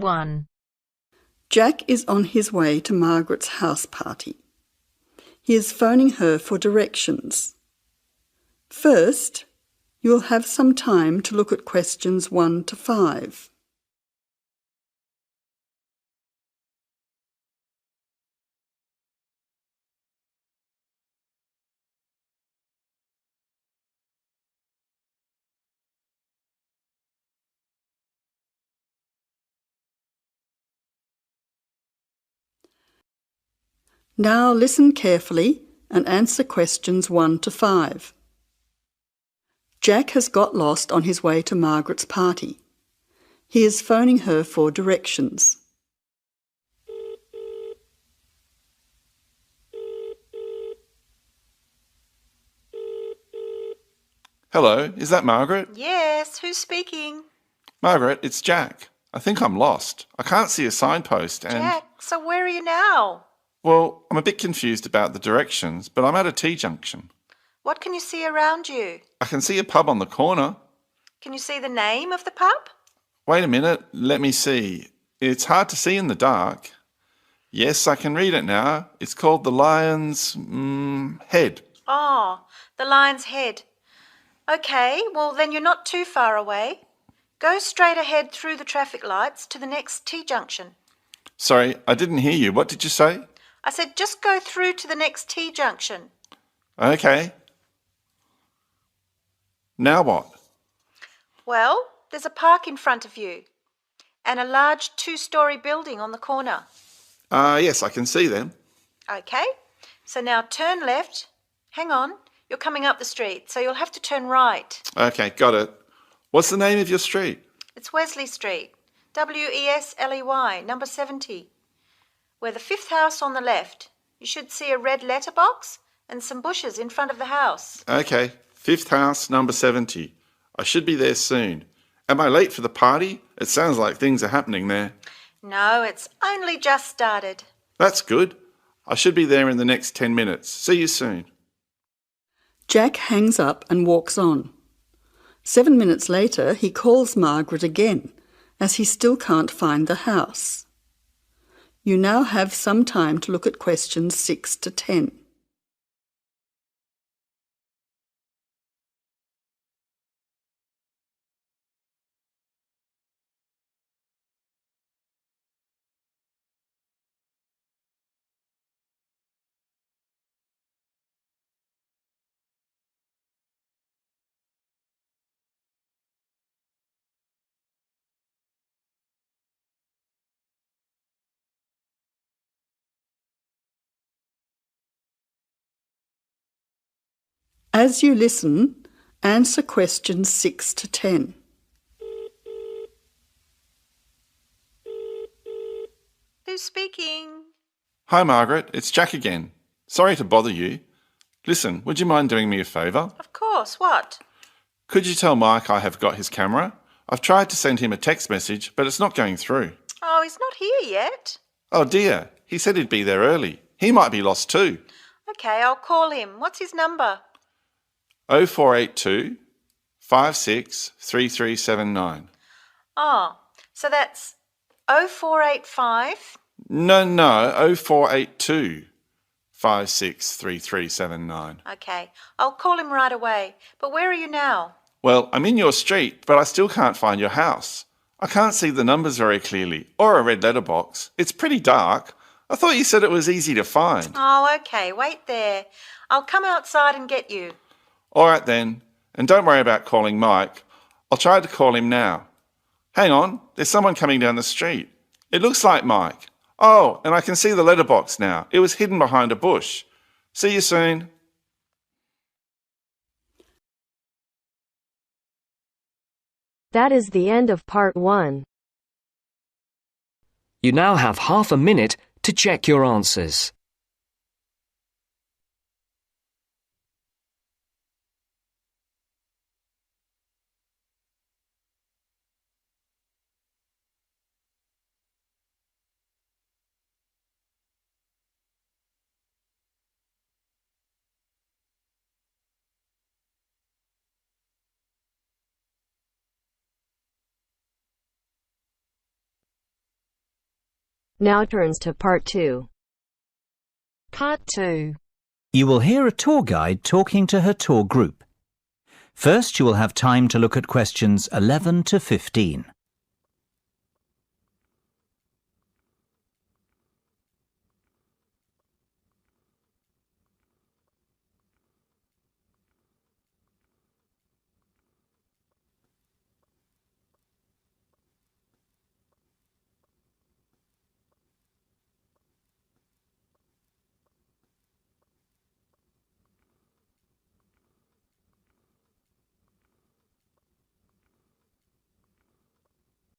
1. Jack is on his way to Margaret's house party. He is phoning her for directions. First, you will have some time to look at questions 1 to 5. Now listen carefully and answer questions 1 to 5. Jack has got lost on his way to Margaret's party. He is phoning her for directions. Hello, is that Margaret? Yes, who's speaking? Margaret, it's Jack. I think I'm lost. I can't see a signpost and... Jack, so where are you now? Well, I'm a bit confused about the directions, but I'm at a T-junction. What can you see around you? I can see a pub on the corner. Can you see the name of the pub? Wait a minute, let me see. It's hard to see in the dark. Yes, I can read it now. It's called the Lion's Head. Oh, the Lion's Head. Okay, well then you're not too far away. Go straight ahead through the traffic lights to the next T-junction. Sorry, I didn't hear you. What did you say? I said just go through to the next T-junction. Okay. Now what? Well, there's a park in front of you and a large 2-storey building on the corner. Yes, I can see them. Okay, so now turn left. Hang on, you're coming up the street, so you'll have to turn right. Okay, got it. What's the name of your street? It's Wesley Street, Wesley, number 70. We're the 5th house on the left. You should see a red letterbox and some bushes in front of the house. Okay, 5th house, number 70. I should be there soon. Am I late for the party? It sounds like things are happening there. No, it's only just started. That's good. I should be there in the next 10 minutes. See you soon. Jack hangs up and walks on. 7 minutes later, he calls Margaret again, as he still can't find the house. You now have some time to look at questions 6 to 10. As you listen, answer questions 6 to 10. Who's speaking? Hi, Margaret. It's Jack again. Sorry to bother you. Listen, would you mind doing me a favour? Of course, what? Could you tell Mike I have got his camera? I've tried to send him a text message, but it's not going through. Oh, he's not here yet. Oh dear, he said he'd be there early. He might be lost too. Okay, I'll call him. What's his number? 0482 563379. Oh, so that's 0485. No, 0482 563379. Okay, I'll call him right away. But where are you now? Well, I'm in your street, but I still can't find your house. I can't see the numbers very clearly, or a red letterbox. It's pretty dark. I thought you said it was easy to find. Oh, okay, wait there. I'll come outside and get you. All right then, and don't worry about calling Mike. I'll try to call him now. Hang on, there's someone coming down the street. It looks like Mike. Oh, and I can see the letterbox now. It was hidden behind a bush. See you soon. That is the end of part 1. You now have half a minute to check your answers. Now turns to Part 2. Part 2. You will hear a tour guide talking to her tour group. First, you will have time to look at questions 11 to 15.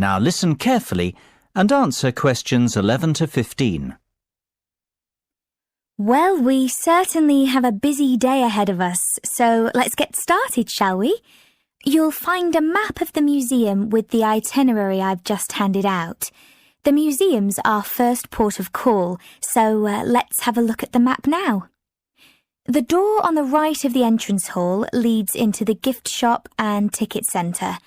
Now listen carefully and answer questions 11 to 15. Well, we certainly have a busy day ahead of us, so let's get started, shall we? You'll find a map of the museum with the itinerary I've just handed out. The museum's our first port of call, so let's have a look at the map now. The door on the right of the entrance hall leads into the gift shop and ticket centre.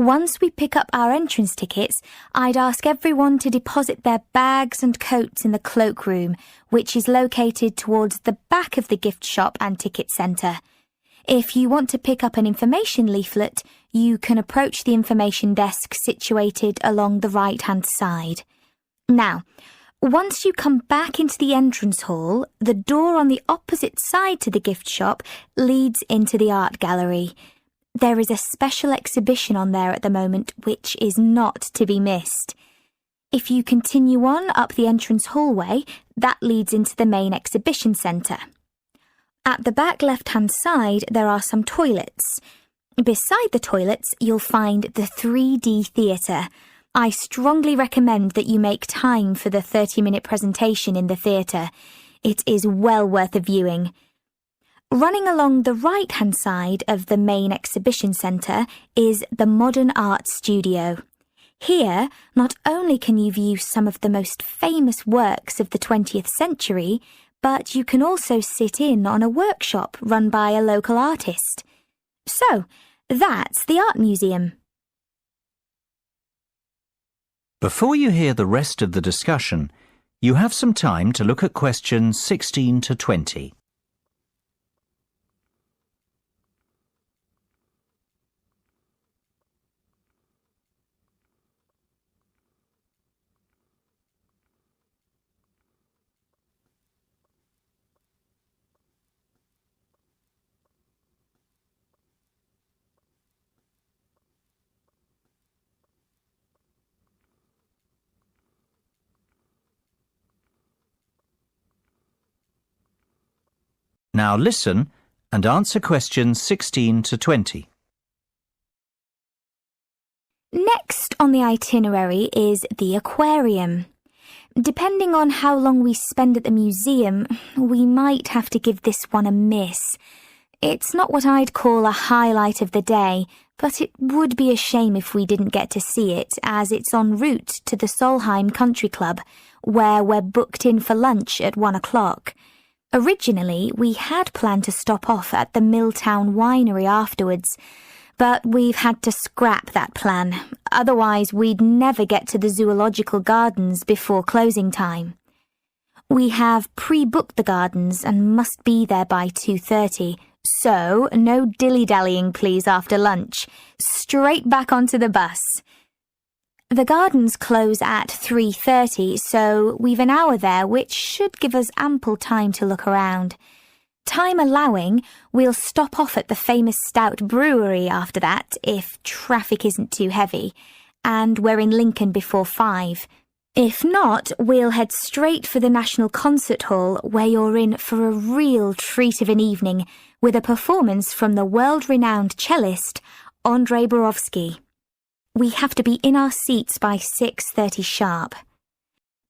Once we pick up our entrance tickets, I'd ask everyone to deposit their bags and coats in the cloakroom, which is located towards the back of the gift shop and ticket centre. If you want to pick up an information leaflet, you can approach the information desk situated along the right-hand side. Now, once you come back into the entrance hall, the door on the opposite side to the gift shop leads into the art gallery. There is a special exhibition on there at the moment which is not to be missed. If you continue on up the entrance hallway, that leads into the main exhibition centre. At the back left-hand side, there are some toilets. Beside the toilets, you'll find the 3D theatre. I strongly recommend that you make time for the 30-minute presentation in the theatre. It is well worth a viewing. Running along the right-hand side of the main exhibition centre is the Modern Art Studio. Here, not only can you view some of the most famous works of the 20th century, but you can also sit in on a workshop run by a local artist. So, that's the Art Museum. Before you hear the rest of the discussion, you have some time to look at questions 16 to 20. Now listen and answer questions 16 to 20. Next on the itinerary is the aquarium. Depending on how long we spend at the museum, we might have to give this one a miss. It's not what I'd call a highlight of the day, but it would be a shame if we didn't get to see it, as it's en route to the Solheim Country Club, where we're booked in for lunch at 1 o'clock. Originally, we had planned to stop off at the Milltown Winery afterwards, but we've had to scrap that plan. Otherwise, we'd never get to the zoological gardens before closing time. We have pre-booked the gardens and must be there by 2:30, so no dilly-dallying please after lunch. Straight back onto the bus. The gardens close at 3:30, so we've an hour there, which should give us ample time to look around. Time allowing, we'll stop off at the famous Stout Brewery after that, if traffic isn't too heavy, and we're in Lincoln before 5. If not, we'll head straight for the National Concert Hall, where you're in for a real treat of an evening, with a performance from the world-renowned cellist, Andrei Borovsky. We have to be in our seats by 6:30 sharp.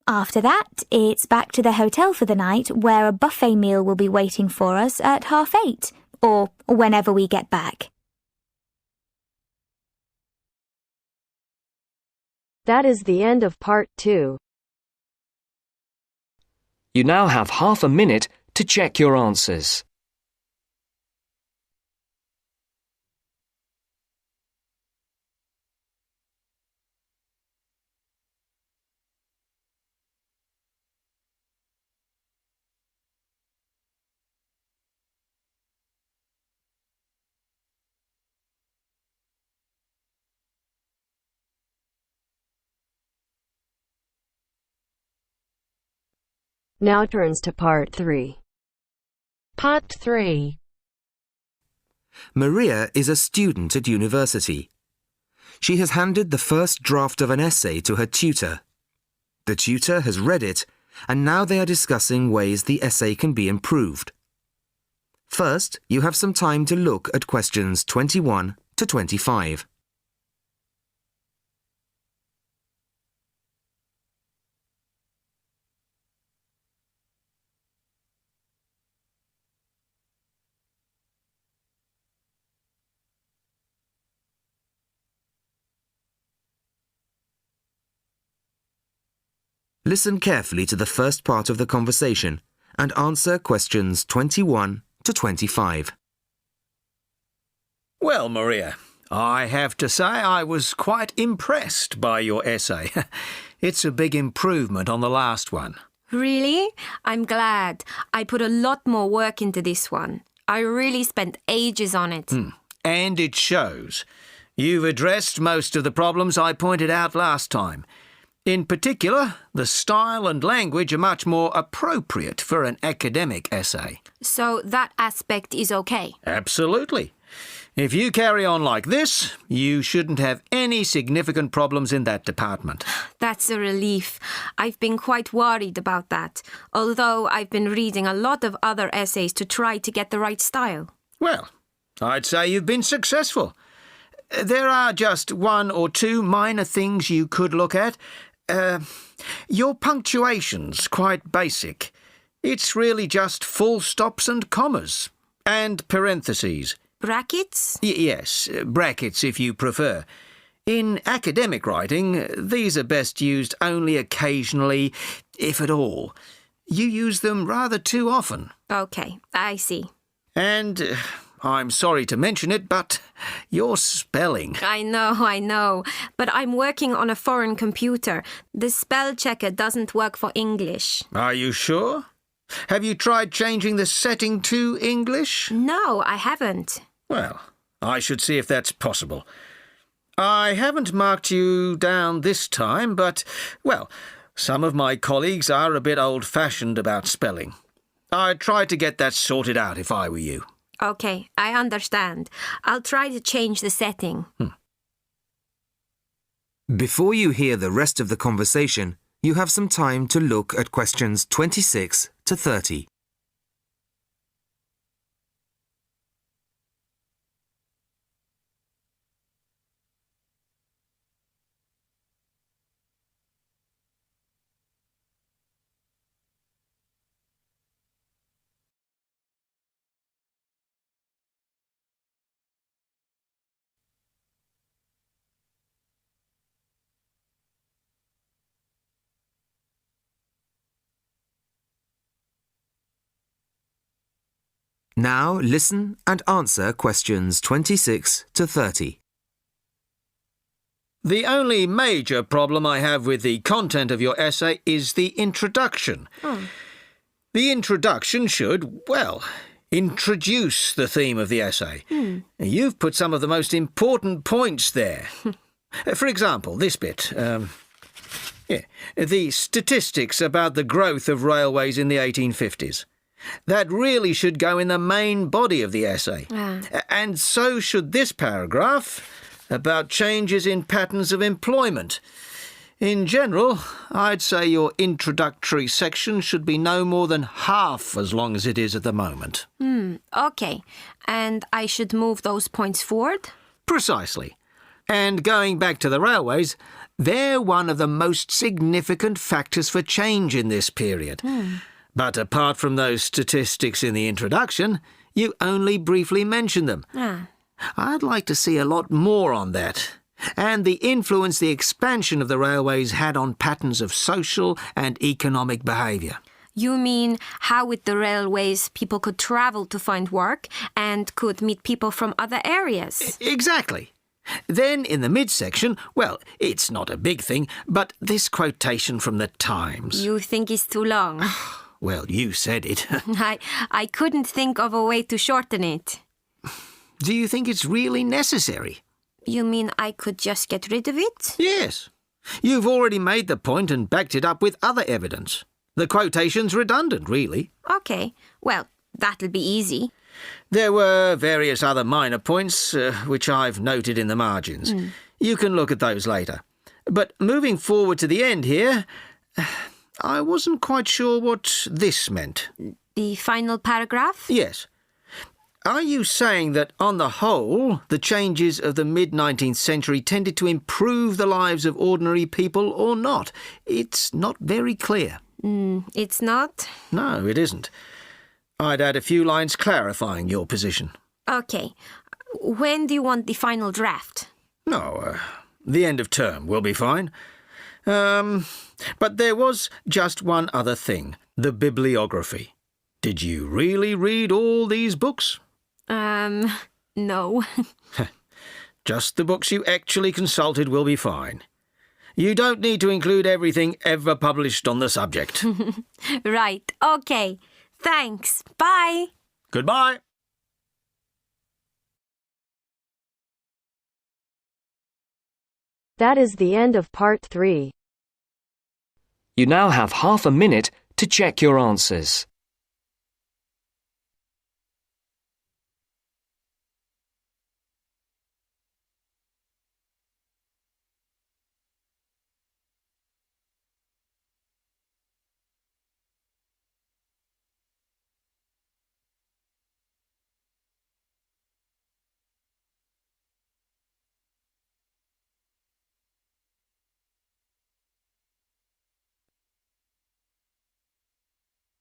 After that, it's back to the hotel for the night, where a buffet meal will be waiting for us at 8:30, or whenever we get back. That is the end of Part 2. You now have half a minute to check your answers. Now turns to Part 3. Part 3. Maria is a student at university. She has handed the first draft of an essay to her tutor. The tutor has read it, and now they are discussing ways the essay can be improved. First, you have some time to look at questions 21 to 25. Listen carefully to the first part of the conversation and answer questions 21 to 25. Well, Maria, I have to say I was quite impressed by your essay. It's a big improvement on the last one. Really? I'm glad. I put a lot more work into this one. I really spent ages on it. And it shows. You've addressed most of the problems I pointed out last time. In particular, the style and language are much more appropriate for an academic essay. So that aspect is okay? Absolutely. If you carry on like this, you shouldn't have any significant problems in that department. That's a relief. I've been quite worried about that, although I've been reading a lot of other essays to try to get the right style. Well, I'd say you've been successful. There are just one or two minor things you could look at. Your punctuation's quite basic. It's really just full stops and commas. And parentheses. Brackets? Yes, brackets if you prefer. In academic writing, these are best used only occasionally, if at all. You use them rather too often. Okay, I see. And I'm sorry to mention it, but your spelling. I know. But I'm working on a foreign computer. The spell checker doesn't work for English. Are you sure? Have you tried changing the setting to English? No, I haven't. Well, I should see if that's possible. I haven't marked you down this time, but, well, some of my colleagues are a bit old-fashioned about spelling. I'd try to get that sorted out if I were you. Okay, I understand. I'll try to change the setting. Before you hear the rest of the conversation, you have some time to look at questions 26 to 30. Now listen and answer questions 26 to 30. The only major problem I have with the content of your essay is the introduction. The introduction should, well, introduce the theme of the essay. You've put some of the most important points there. For example, this bit. The statistics about the growth of railways in the 1850s. That really should go in the main body of the essay. And so should this paragraph about changes in patterns of employment. In general, I'd say your introductory section should be no more than half as long as it is at the moment. Okay. And I should move those points forward? Precisely. And going back to the railways, they're one of the most significant factors for change in this period. But apart from those statistics in the introduction, you only briefly mention them. I'd like to see a lot more on that, and the influence the expansion of the railways had on patterns of social and economic behaviour. You mean how with the railways people could travel to find work and could meet people from other areas? Exactly. Then in the midsection, well, it's not a big thing, but this quotation from the Times. You think it's too long? Well, you said it. I couldn't think of a way to shorten it. Do you think it's really necessary? You mean I could just get rid of it? Yes. You've already made the point and backed it up with other evidence. The quotation's redundant, really. OK, well, that'll be easy. There were various other minor points, which I've noted in the margins. You can look at those later. But moving forward to the end here, I wasn't quite sure what this meant. The final paragraph? Yes. Are you saying that, on the whole, the changes of the mid-19th century tended to improve the lives of ordinary people or not? It's not very clear. It's not? No, it isn't. I'd add a few lines clarifying your position. OK. When do you want the final draft? No, the end of term will be fine. But there was just one other thing, the bibliography. Did you really read all these books? No. Just the books you actually consulted will be fine. You don't need to include everything ever published on the subject. Right, OK. Thanks. Bye. Goodbye. That is the end of part 3. You now have half a minute to check your answers.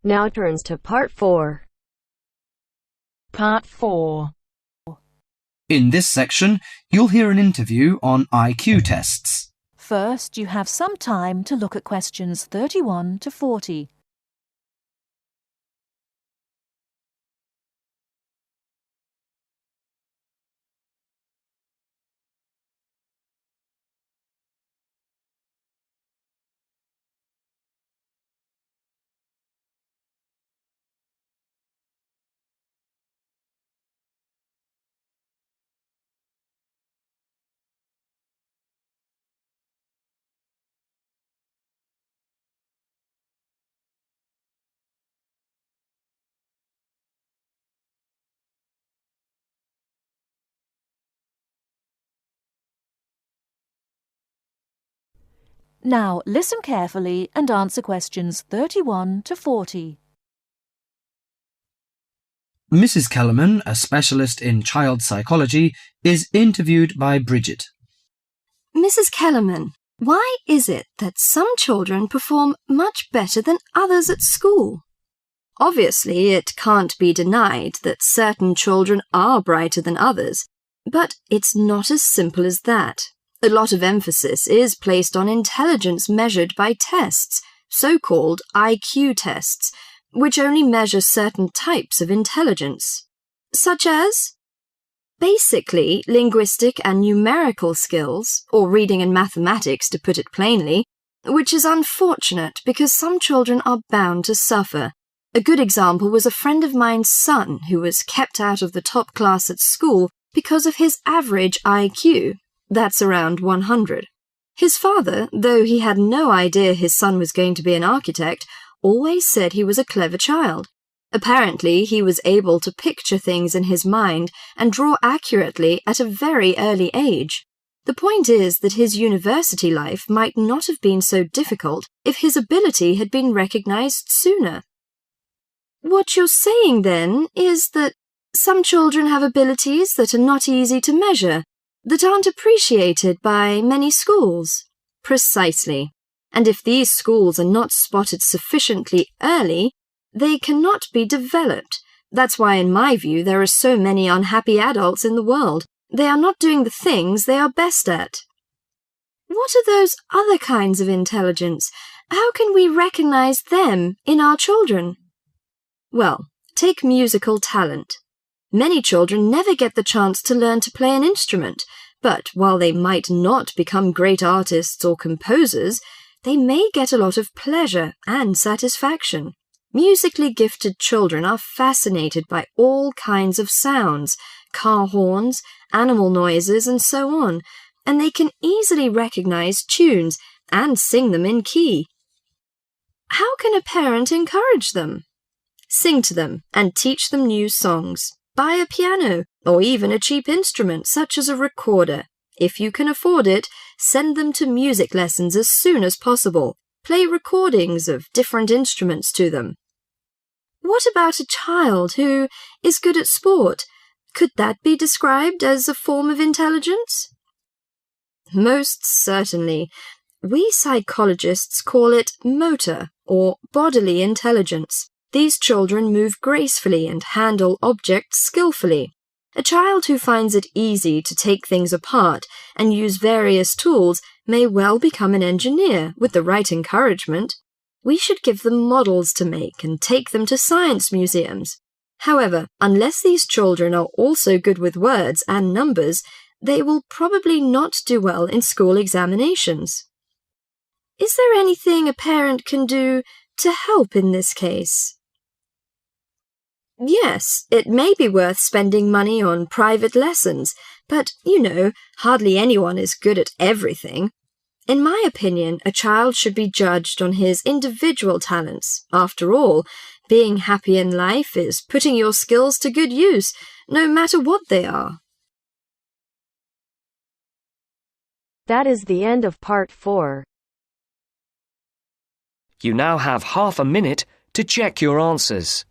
Now turns to part 4. Part 4. In this section, you'll hear an interview on IQ tests. First, you have some time to look at questions 31 to 40. Now listen carefully and answer questions 31 to 40. Mrs. Kellerman, a specialist in child psychology, is interviewed by Bridget. Mrs. Kellerman, why is it that some children perform much better than others at school? Obviously, it can't be denied that certain children are brighter than others, but it's not as simple as that. A lot of emphasis is placed on intelligence measured by tests, so-called IQ tests, which only measure certain types of intelligence, such as basically linguistic and numerical skills, or reading and mathematics to put it plainly, which is unfortunate because some children are bound to suffer. A good example was a friend of mine's son who was kept out of the top class at school because of his average IQ. That's around 100. His father, though he had no idea his son was going to be an architect, always said he was a clever child. Apparently, he was able to picture things in his mind and draw accurately at a very early age. The point is that his university life might not have been so difficult if his ability had been recognized sooner. What you're saying, then, is that some children have abilities that are not easy to measure, that aren't appreciated by many schools. Precisely. And if these schools are not spotted sufficiently early, they cannot be developed. That's why, in my view, there are so many unhappy adults in the world. They are not doing the things they are best at. What are those other kinds of intelligence? How can we recognize them in our children? Well, take musical talent. Many children never get the chance to learn to play an instrument, but while they might not become great artists or composers, they may get a lot of pleasure and satisfaction. Musically gifted children are fascinated by all kinds of sounds, car horns, animal noises, and so on, and they can easily recognize tunes and sing them in key. How can a parent encourage them? Sing to them and teach them new songs. Buy a piano or even a cheap instrument such as a recorder. If you can afford it, send them to music lessons as soon as possible. Play recordings of different instruments to them. What about a child who is good at sport? Could that be described as a form of intelligence? Most certainly. We psychologists call it motor or bodily intelligence. These children move gracefully and handle objects skillfully. A child who finds it easy to take things apart and use various tools may well become an engineer with the right encouragement. We should give them models to make and take them to science museums. However, unless these children are also good with words and numbers, they will probably not do well in school examinations. Is there anything a parent can do to help in this case? Yes, it may be worth spending money on private lessons, but, hardly anyone is good at everything. In my opinion, a child should be judged on his individual talents. After all, being happy in life is putting your skills to good use, no matter what they are. That is the end of part 4. You now have half a minute to check your answers.